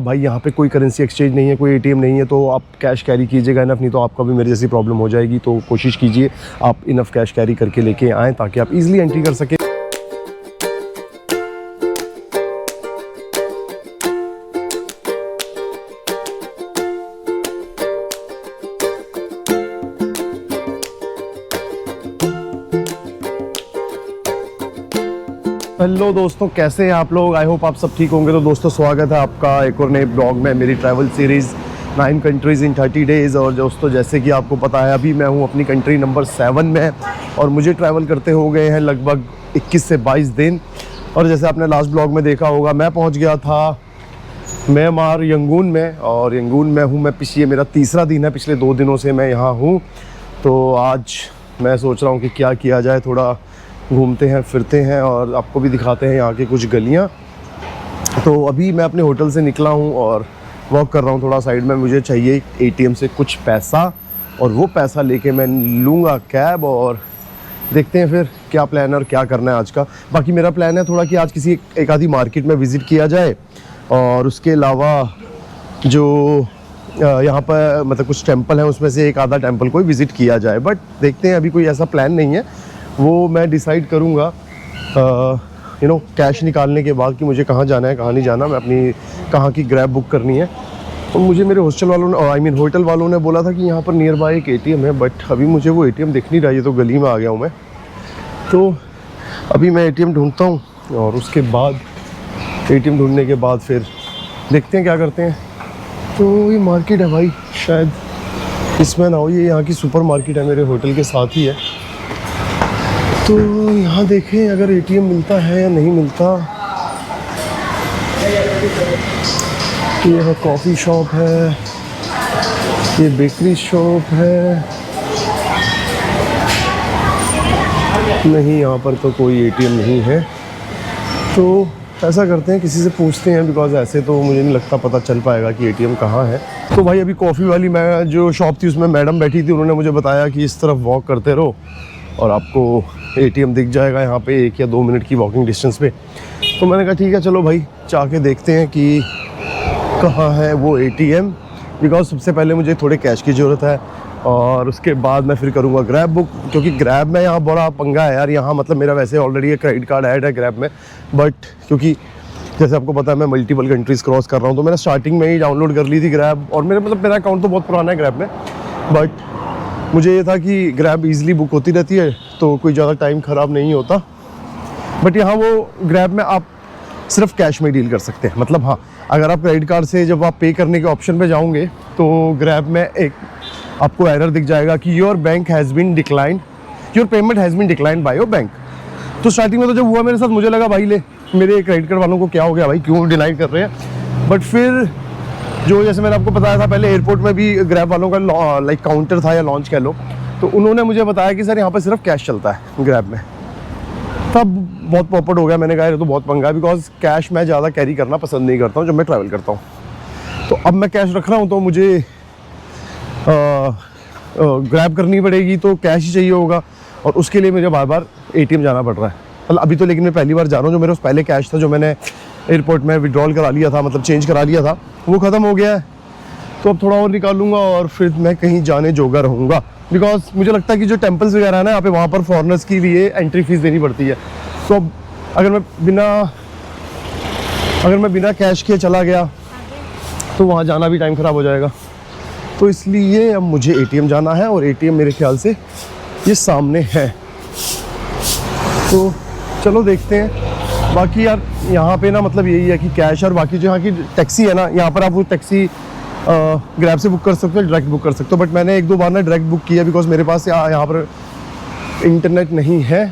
भाई यहाँ पे कोई करेंसी एक्सचेंज नहीं है, कोई एटीएम नहीं है, तो आप कैश कैरी कीजिएगा इनफ, नहीं तो आपका भी मेरे जैसी प्रॉब्लम हो जाएगी। तो कोशिश कीजिए आप इनफ कैश कैरी करके लेके आएँ ताकि आप इजीली एंट्री कर सकें। हेलो दोस्तों, कैसे हैं आप लोग? आई होप आप सब ठीक होंगे। तो दोस्तों स्वागत है आपका एक और नए ब्लॉग में, मेरी travel series 9 countries in 30 days. और दोस्तों जैसे कि आपको पता है अभी मैं हूं अपनी कंट्री नंबर 7 में और मुझे ट्रैवल करते हो गए हैं लगभग 21 से 22 दिन। और जैसे आपने लास्ट ब्लॉग में देखा होगा मैं पहुंच गया था म्यांमार यंगून में, और यंगून में हूँ मैं ये मेरा तीसरा दिन है, पिछले 2 दिनों से मैं यहाँ हूँ। तो आज मैं सोच रहा हूँ कि क्या किया जाए, थोड़ा घूमते हैं फिरते हैं और आपको भी दिखाते हैं यहाँ की कुछ गलियाँ। तो अभी मैं अपने होटल से निकला हूँ और वॉक कर रहा हूँ थोड़ा साइड में। मुझे चाहिए एटीएम से कुछ पैसा और वो पैसा लेके मैं लूँगा कैब, और देखते हैं फिर क्या प्लान है और क्या करना है आज का। बाकी मेरा प्लान है थोड़ा कि आज किसी एक आधी मार्केट में विज़िट किया जाए, और उसके अलावा जो यहाँ पर मतलब कुछ टेम्पल हैं उसमें से एक आधा टेम्पल को विज़िट किया जाए। बट देखते हैं, अभी कोई ऐसा प्लान नहीं है, वो मैं डिसाइड करूँगा कैश निकालने के बाद कि मुझे कहाँ जाना है कहाँ नहीं जाना। मैं अपनी कहाँ की ग्रैब बुक करनी है। और मुझे मेरे हॉस्टल वालों ने होटल वालों ने बोला था कि यहाँ पर नियर बाय एक एटीएम है, बट अभी मुझे वो एटीएम दिख नहीं रहा है। तो गली में आ गया हूँ मैं, तो अभी मैं एटीएम ढूंढता हूँ और उसके बाद एटीएम ढूंढने के बाद फिर देखते हैं क्या करते हैं। तो ये मार्केट है भाई, शायद इसमें ना हो, ये यहाँ की सुपर मार्केट है, मेरे होटल के साथ ही है। तो यहाँ देखें अगर एटीएम मिलता है या नहीं मिलता। ये है कॉफ़ी शॉप है, ये बेकरी शॉप है, नहीं यहाँ पर तो कोई एटीएम नहीं है। तो ऐसा करते हैं किसी से पूछते हैं, बिकॉज़ ऐसे तो मुझे नहीं लगता पता चल पाएगा कि एटीएम कहाँ है। तो भाई अभी कॉफ़ी वाली मैं जो शॉप थी उसमें मैडम बैठी थी, उन्होंने मुझे बताया कि इस तरफ वॉक करते रहो और आपको एटीएम दिख जाएगा यहाँ पे 1 या 2 मिनट की वॉकिंग डिस्टेंस पे। तो मैंने कहा ठीक है चलो भाई जाके देखते हैं कि कहाँ है वो एटीएम, बिकॉज़ सबसे पहले मुझे थोड़े कैश की ज़रूरत है और उसके बाद मैं फिर करूँगा ग्रैब बुक, क्योंकि ग्रैब में यहाँ बड़ा पंगा है यार। यहाँ मतलब मेरा वैसे ऑलरेडी एक क्रेडिट कार्ड ऐड है ग्रैब में, बट क्योंकि जैसे आपको पता है मैं मल्टीपल कंट्रीज़ क्रॉस कर रहा हूँ, तो मैंने स्टार्टिंग में ही डाउनलोड कर ली थी ग्रैब। और मेरा अकाउंट तो बहुत पुराना है ग्रैब में, बट मुझे ये था कि ग्रैब ईज़िली बुक होती रहती है तो कोई ज़्यादा टाइम ख़राब नहीं होता। बट यहाँ वो ग्रैब में आप सिर्फ कैश में डील कर सकते हैं। मतलब हाँ, अगर आप क्रेडिट कार्ड से जब आप पे करने के ऑप्शन पे जाओगे तो ग्रैब में एक आपको एरर दिख जाएगा कि your bank has been declined, your payment has been declined by your bank. तो स्टार्टिंग में तो जब हुआ मेरे साथ मुझे लगा भाई ले मेरे क्रेडिट कार्ड वालों को क्या हो गया भाई, क्यों डिनाई कर रहे हैं। बट फिर जो जैसे मैंने आपको बताया था पहले, एयरपोर्ट में भी ग्रैब वालों का लाइक काउंटर था या लॉन्च कह लो, तो उन्होंने मुझे बताया कि सर यहाँ पर सिर्फ कैश चलता है ग्रैब में। तब बहुत पॉपट हो गया, मैंने कहा ये तो बहुत पंगा है, बिकॉज कैश मैं ज़्यादा कैरी करना पसंद नहीं करता हूँ जब मैं ट्रैवल करता हूँ। तो अब मैं कैश रख रहा हूँ तो मुझे ग्रैब करनी पड़ेगी, तो कैश ही चाहिए होगा और उसके लिए मुझे बार बार एटीएम जाना पड़ रहा है। मतलब अभी तो लेकिन मैं पहली बार जा रहा हूँ। जो मेरे पहले कैश था जो मैंने एयरपोर्ट में विड्रॉल करा लिया था, मतलब चेंज करा लिया था, वो ख़त्म हो गया है। तो अब थोड़ा और निकालूंगा और फिर मैं कहीं जाने जोगा रहूँगा, बिकॉज मुझे लगता है कि जो टेम्पल्स वगैरह है ना यहाँ पे, वहाँ पर फॉरेनर्स के लिए एंट्री फीस देनी पड़ती है। तो अब अगर मैं बिना कैश के चला गया तो वहाँ जाना भी टाइम ख़राब हो जाएगा। तो इसलिए अब मुझे एटीएम जाना है और एटीएम मेरे ख्याल से ये सामने है। तो चलो देखते हैं। बाकी यार यहाँ पे ना मतलब यही है कि कैश और बाकी जो यहाँ की टैक्सी है ना, यहाँ पर आप वो टैक्सी ग्रैब से बुक कर सकते हो, डायरेक्ट बुक कर सकते हो। बट मैंने 1-2 बार ना डायरेक्ट बुक किया, बिकॉज मेरे पास यहाँ पर इंटरनेट नहीं है।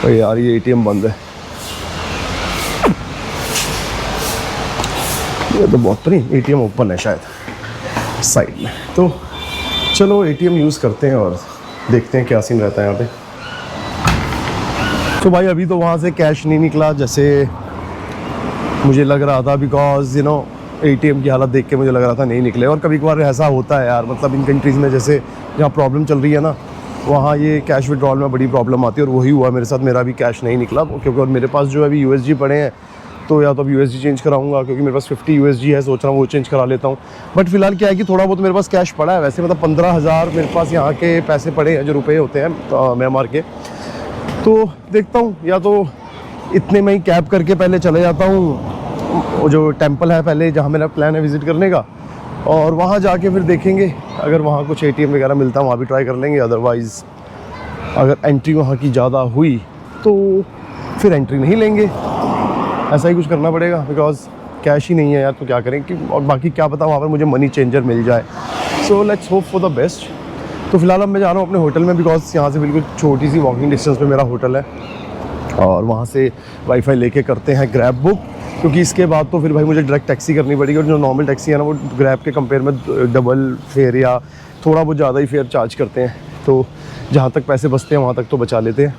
तो यार ये एटीएम बंद है, ये तो बहुत नहीं, एटीएम ओपन है शायद साइड में। तो चलो एटीएम यूज़ करते हैं और देखते हैं क्या सीन रहता है यहाँ पे। तो भाई अभी तो वहाँ से कैश नहीं निकला जैसे मुझे लग रहा था, बिकॉज एटीएम की हालत देख के मुझे लग रहा था नहीं निकले। और कभी कभार ऐसा होता है यार, मतलब इन कंट्रीज़ में जैसे जहाँ प्रॉब्लम चल रही है ना, वहाँ ये कैश विड्रॉल में बड़ी प्रॉब्लम आती है, और वही हुआ मेरे साथ। मेरा भी कैश नहीं निकला क्योंकि और मेरे पास जो अभी USD पड़े हैं तो या तो अब USD चेंज कराऊंगा, क्योंकि मेरे पास 50 USD है, सोच रहा हूँ वो चेंज करा लेता हूँ। बट फिलहाल क्या है कि थोड़ा बहुत मेरे पास कैश पड़ा है वैसे, मतलब 15,000 मेरे पास यहाँ के पैसे पड़े हैं जो रुपये होते हैं म्यांमार के। तो देखता हूँ, या तो इतने में ही कैब करके पहले चले जाता हूँ वो जो टेम्पल है पहले जहाँ मेरा प्लान है विज़िट करने का, और वहाँ जाके फिर देखेंगे अगर वहाँ कुछ ATM वगैरह मिलता है वहाँ भी ट्राई कर लेंगे। अदरवाइज़ अगर एंट्री वहाँ की ज़्यादा हुई तो फिर एंट्री नहीं लेंगे, ऐसा ही कुछ करना पड़ेगा, बिकॉज कैश ही नहीं है यार, तो क्या करें कि। और बाकी क्या पता वहाँ पर मुझे मनी चेंजर मिल जाए। So let's hope for the best. तो फिलहाल अब मैं जा रहा हूँ अपने होटल में, बिकॉज यहाँ से बिल्कुल छोटी सी वॉकिंग डिस्टेंस पे मेरा होटल है, और वहाँ से वाईफाई लेके करते हैं ग्रैब बुक, क्योंकि इसके बाद तो फिर भाई मुझे डायरेक्ट टैक्सी करनी पड़ेगी। और जो नॉर्मल टैक्सी है ना वो ग्रैब के कंपेयर में डबल फेयर या थोड़ा बहुत ज़्यादा ही फेयर चार्ज करते हैं, तो जहाँ तक पैसे बचते हैं वहाँ तक तो बचा लेते हैं।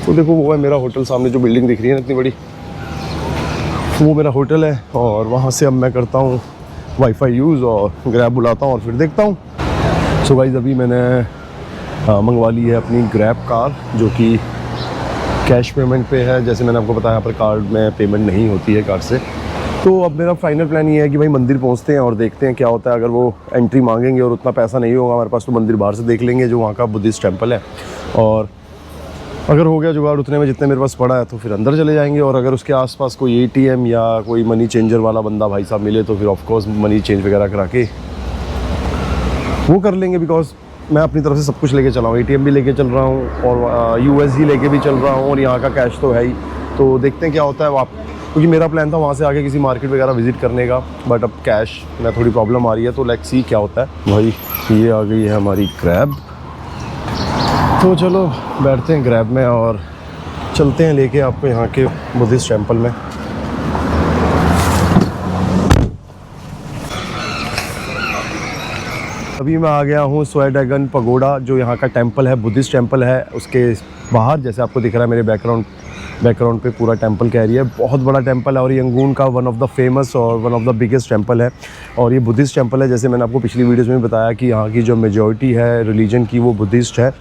तो देखो वो है मेरा होटल, सामने जो बिल्डिंग दिख रही है ना इतनी बड़ी, वो मेरा होटल है, और वहाँ से अब मैं करता हूँ वाईफाई यूज़ और ग्रैब बुलाता हूँ और फिर देखता हूँ। सो गाइस अभी मैंने मंगवा ली है अपनी ग्रैब कार, जो कि कैश पेमेंट पे है। जैसे मैंने आपको बताया यहाँ पर कार्ड में पेमेंट नहीं होती है कार्ड से। तो अब मेरा फाइनल प्लान ये है कि भाई मंदिर पहुँचते हैं और देखते हैं क्या होता है। अगर वो एंट्री मांगेंगे और उतना पैसा नहीं होगा हमारे पास तो मंदिर बाहर से देख लेंगे जो वहाँ का बुद्धिस्ट टेम्पल है, और अगर हो गया जुगाड़ उतने में जितने मेरे पास पड़ा है तो फिर अंदर चले जाएंगे। और अगर उसके आसपास कोई ATM या कोई मनी चेंजर वाला बंदा भाई साहब मिले तो फिर ऑफकोर्स मनी चेंज वगैरह करा के वो कर लेंगे, बिकॉज मैं अपनी तरफ से सब कुछ लेके चला हूँ। ATM भी लेके चल रहा हूँ और USD लेके भी चल रहा हूँ, और यहाँ का कैश तो है ही। तो देखते हैं क्या होता है क्योंकि मेरा प्लान था वहाँ से आके किसी मार्केट वगैरह विजिट करने का, बट अब कैश में थोड़ी प्रॉब्लम आ रही है, तो लेट्स सी क्या होता है। भाई ये आ गई है हमारी ग्रैब, तो चलो बैठते हैं ग्रैब में और चलते हैं लेके आपको यहाँ के बुद्धिस्ट टेम्पल में। अभी मैं आ गया हूँ सोया ड्रैगन पगोड़ा, जो यहाँ का टेम्पल है, बुद्धिस्ट टेम्पल है। उसके बाहर जैसे आपको दिख रहा है मेरे बैकग्राउंड पे पूरा टेम्पल का एरिया है। बहुत बड़ा टेम्पल है और यंगून का वन ऑफ द फेमस और one of the biggest temple है। और ये बुद्धिस्ट टेम्पल है, जैसे मैंने आपको पिछली वीडियोज़ में बताया कि यहाँ की जो मेजॉरिटी है रिलीजन की वो बुद्धिस्ट है,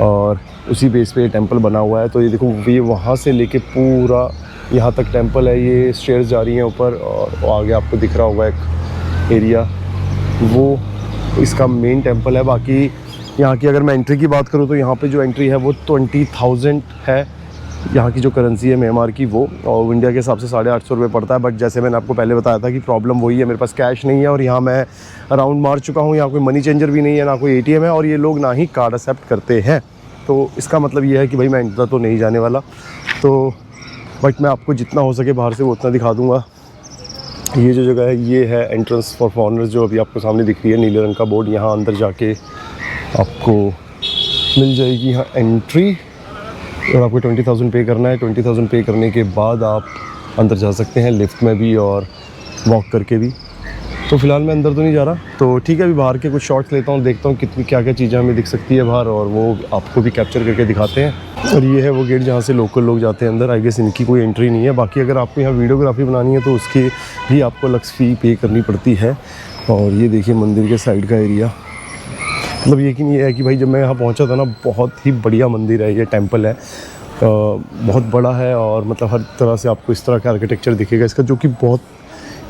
और उसी बेस पे ये टेम्पल बना हुआ है। तो ये देखो ये वहाँ से लेके पूरा यहाँ तक टेम्पल है। ये स्टेयर्स जा रही हैं ऊपर, और आगे आपको दिख रहा होगा एक एरिया, वो इसका मेन टेम्पल है। बाकी यहाँ की अगर मैं एंट्री की बात करूँ तो यहाँ पे जो एंट्री है वो 20,000 है, यहाँ की जो करेंसी है म्यांमार की वो, और इंडिया के हिसाब से 850 रुपये पड़ता है। बट जैसे मैंने आपको पहले बताया था कि प्रॉब्लम वही है, मेरे पास कैश नहीं है, और यहाँ मैं अराउंड मार चुका हूँ, यहाँ कोई मनी चेंजर भी नहीं है, ना कोई ATM है, और ये लोग ना ही कार्ड एक्सेप्ट करते हैं। तो इसका मतलब ये है कि भाई मैं अंदर तो नहीं जाने वाला। तो बट मैं आपको जितना हो सके बाहर से वो उतना दिखा दूँगा। ये जो जगह है ये है एंट्रेंस फॉर फॉरेनर्स, जो अभी आपको सामने दिख रही है नीले रंग का बोर्ड। यहाँ अंदर जाके आपको मिल जाएगी यहाँ एंट्री, और आपको 20,000 पे करना है। 20,000 पे करने के बाद आप अंदर जा सकते हैं, लिफ्ट में भी और वॉक करके भी। तो फिलहाल मैं अंदर तो नहीं जा रहा, तो ठीक है अभी बाहर के कुछ शॉट्स लेता हूँ, देखता हूँ कितनी क्या क्या चीज़ें हमें दिख सकती है बाहर, और वो आपको भी कैप्चर करके दिखाते हैं। और ये है वो गेट जहाँ से लोकल लोग जाते हैं अंदर। आई गेस इनकी कोई एंट्री नहीं है। बाकी अगर आपको यहाँ वीडियोग्राफी बनानी है तो उसकी भी आपको अलग फ़ी पे करनी पड़ती है। और ये देखिए मंदिर के साइड का एरिया, मतलब यकीन ये है कि भाई जब मैं यहाँ पहुँचा था ना, बहुत ही बढ़िया मंदिर है, ये टेम्पल है, बहुत बड़ा है, और मतलब हर तरह से आपको इस तरह का आर्किटेक्चर दिखेगा इसका, जो कि बहुत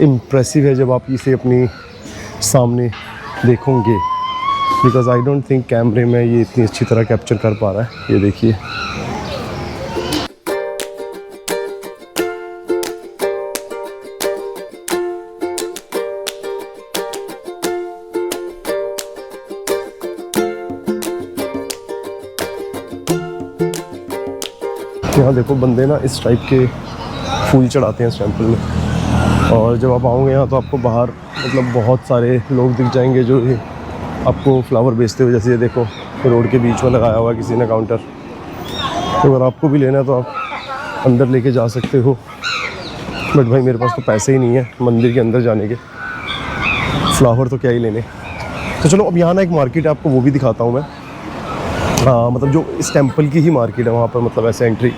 इम्प्रेसिव है जब आप इसे अपनी सामने देखोगे। बिकॉज आई डोंट थिंक कैमरे में ये इतनी अच्छी तरह कैप्चर कर पा रहा है। ये देखिए यहाँ देखो बंदे ना इस टाइप के फूल चढ़ाते हैं इस टेम्पल में, और जब आप आओगे यहाँ तो आपको बाहर मतलब बहुत सारे लोग दिख जाएंगे जो आपको फ्लावर बेचते हुए। जैसे ये देखो रोड के बीच में लगाया हुआ है किसी ने काउंटर, तो अगर आपको भी लेना है तो आप अंदर लेके जा सकते हो। बट भाई मेरे पास तो पैसे ही नहीं है मंदिर के अंदर जाने के, फ्लावर तो क्या ही लेने। तो चलो अब यहाँ ना एक मार्केट है, आपको वो भी दिखाता हूँ मैं। मतलब जो इस टेम्पल की ही मार्केट है, वहाँ पर मतलब ऐसे एंट्री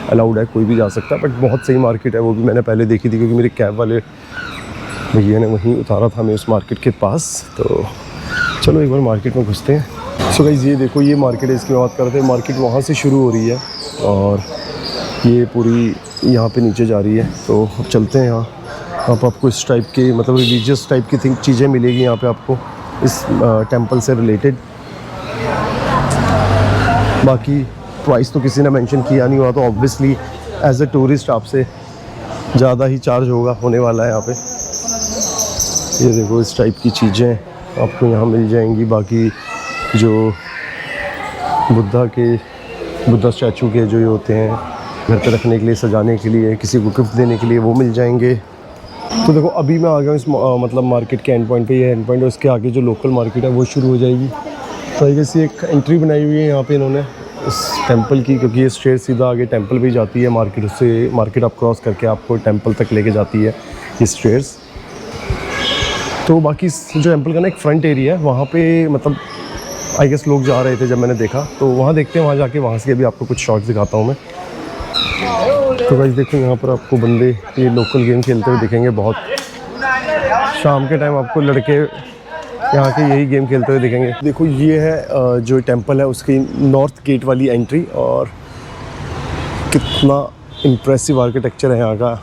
अलाउड है, कोई भी जा सकता है। बट बहुत सही मार्केट है, वो भी मैंने पहले देखी थी क्योंकि मेरे कैब वाले भैया ने वहीं उतारा था मैं उस मार्केट के पास। तो चलो एक बार मार्केट में घुसते हैं। सो गाइस ये देखो ये मार्केट है, इसकी बात करते हैं। मार्केट वहाँ से शुरू हो रही है और ये पूरी यहाँ पे नीचे जा रही है। तो अब चलते हैं यहाँ आपको इस टाइप के मतलब रिलीजियस टाइप की चीज़ें मिलेगी यहाँ पे आपको इस टेंपल से रिलेटेड। बाकी प्राइस तो किसी ने मेंशन किया नहीं हुआ, तो ऑब्वियसली एज ए टूरिस्ट आपसे ज़्यादा ही चार्ज होने वाला है यहाँ पे। ये देखो इस टाइप की चीज़ें आपको यहाँ मिल जाएंगी। बाकी जो बुद्धा स्टैचू के जो ये होते हैं घर पे रखने के लिए, सजाने के लिए, किसी को गिफ्ट देने के लिए, वो मिल जाएंगे। तो देखो अभी मैं आ गया हूँ इस मतलब मार्केट के एंड पॉइंट पे। ये एंड पॉइंट है, उसके आगे जो लोकल मार्केट है वो शुरू हो जाएगी। तो आई गेस एक एंट्री बनाई हुई है यहाँ पे इन्होंने इस टेंपल की, क्योंकि ये स्ट्रेट सीधा आगे टेंपल भी जाती है मार्केट। उससे मार्केट आप क्रॉस करके आपको टेंपल तक लेके जाती है ये स्ट्रेट्स। तो बाकी जो टेंपल का ना एक फ्रंट एरिया है वहाँ पे मतलब आई गेस लोग जा रहे थे जब मैंने देखा, तो वहाँ देखते हैं, वहाँ जाके वहाँ से भी आपको कुछ शॉट्स दिखाता हूँ मैं। तो गाइस देखो यहाँ पर आपको बंदे ये लोकल गेम खेलते हुए दिखेंगे बहुत। शाम के टाइम आपको लड़के यहाँ के यही गेम खेलते हुए दिखेंगे। देखो ये है जो टेंपल है उसकी नॉर्थ गेट वाली एंट्री, और कितना इम्प्रेसिव आर्किटेक्चर है यहाँ का।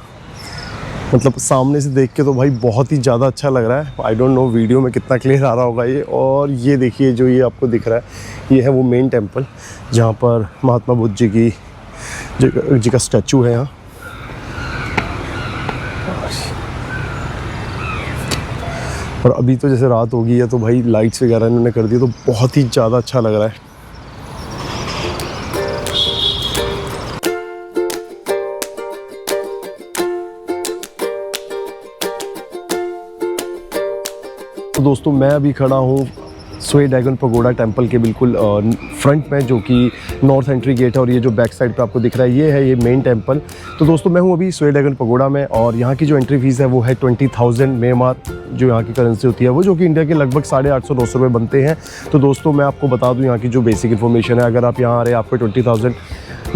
मतलब सामने से देख के तो भाई बहुत ही ज़्यादा अच्छा लग रहा है। आई डोंट नो वीडियो में कितना क्लियर आ रहा होगा ये। और ये देखिए जो ये आपको दिख रहा है ये है वो मेन टेंपल जहाँ पर महात्मा बुद्ध जी का स्टैचू है यहाँ। और अभी तो जैसे रात हो गई है तो भाई लाइट्स वगैरह इन्होंने कर दी, तो बहुत ही ज़्यादा अच्छा लग रहा है। तो दोस्तों मैं अभी खड़ा हूँ स्वे ड्रैगन पगोडा टेंपल के बिल्कुल फ्रंट में, जो कि नॉर्थ एंट्री गेट है। और ये जो बैक साइड पे आपको दिख रहा है ये मेन टेंपल। तो दोस्तों मैं हूँ अभी स्वे ड्रैगन पगोडा में, और यहाँ की जो एंट्री फीस है वो है 20,000 म्यांमार जो यहाँ की करेंसी होती है वो, जो कि इंडिया के लगभग 850-900 रुपये बनते हैं। तो दोस्तों मैं आपको बता दूँ यहाँ की जो बेसिक इन्फॉर्मेशन है। अगर आप यहाँ आ रहे हैं आपको 20,000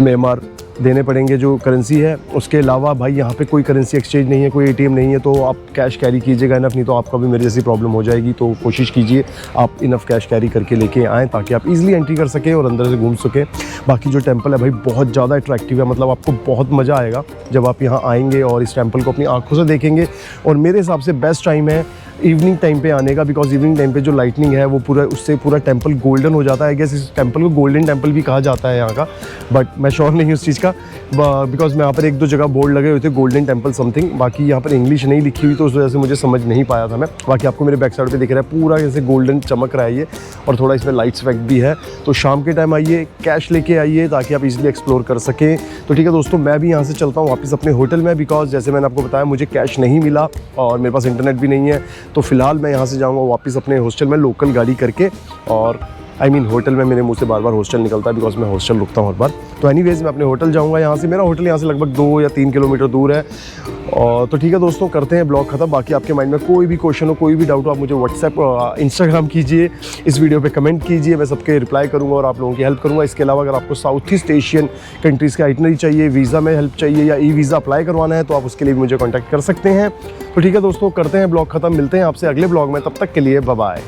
म्यांमार देने पड़ेंगे जो करेंसी है। उसके अलावा भाई यहाँ पे कोई करेंसी एक्सचेंज नहीं है, कोई एटीएम नहीं है, तो आप कैश कैरी कीजिएगा इनफ, नहीं तो आपका भी मेरे जैसी प्रॉब्लम हो जाएगी। तो कोशिश कीजिए आप इनफ कैश कैरी करके लेके आएँ ताकि आप इजीली एंट्री कर सकें और अंदर से घूम सकें। बाकी जो टेंपल है भाई बहुत ज़्यादा अट्रैक्टिव है, मतलब आपको बहुत मज़ा आएगा जब आप यहाँ आएँगे और इस टेंपल को अपनी आँखों से देखेंगे। और मेरे हिसाब से बेस्ट टाइम है इवनिंग टाइम पे आने का, बिकॉज इवनिंग टाइम पे जो लाइटनिंग है वो उससे पूरा टेंपल गोल्डन हो जाता है। आई गेस इस टेंपल को गोल्डन टेंपल भी कहा जाता है यहाँ का, बट मैं श्योर नहीं हूँ उस चीज़ का, बिकॉज मैं यहाँ पर 1-2 जगह बोर्ड लगे हुए थे गोल्डन टेंपल समथिंग। बाकी यहाँ पर इंग्लिश नहीं लिखी हुई तो उस वजह से मुझे समझ नहीं पाया था मैं। बाकी आपको मेरे बैक साइड पे दिख रहा है पूरा जैसे गोल्डन चमक रहा है ये, और थोड़ा इसमें लाइट्स इफेक्ट भी है। तो शाम के टाइम आइए, कैश लेके आइए ताकि आप इजीली एक्सप्लोर कर सकें। तो ठीक है दोस्तों मैं भी यहाँ से चलता हूँ वापस अपने होटल में, बिकॉज जैसे मैंने आपको बताया मुझे कैश नहीं मिला और मेरे पास इंटरनेट भी नहीं है। तो फिलहाल मैं यहाँ से जाऊँगा वापस अपने हॉस्टल में लोकल गाड़ी करके। और होटल में मेरे मुंह से बार बार हॉस्टल निकलता है बिकॉज मैं हॉस्टल रुकता हूँ हर बार। तो एनीवेज मैं अपने होटल जाऊँगा यहाँ से। मेरा होटल यहाँ से लगभग 2 या 3 किलोमीटर दूर है। और तो ठीक है दोस्तों करते हैं ब्लॉग खत्म। बाकी आपके माइंड में कोई भी क्वेश्चन हो, कोई भी डाउट हो, आप मुझे व्हाट्सएप इंस्टाग्राम कीजिए, इस वीडियो पे कमेंट कीजिए, मैं सबके रिप्लाई करूँगा और आप लोगों की हेल्प करूँगा। इसके अलावा अगर आपको साउथ ईस्ट एशियन कंट्रीज़ का आइटनरी चाहिए, वीज़ा में हेल्प चाहिए या ई-वीज़ा अप्लाई करवाना है तो आप उसके लिए भी मुझे कॉन्टैक्ट कर सकते हैं। तो ठीक है दोस्तों करते हैं ब्लॉग खत्म, मिलते हैं आपसे अगले ब्लॉग में, तब तक के लिए बाय बाय।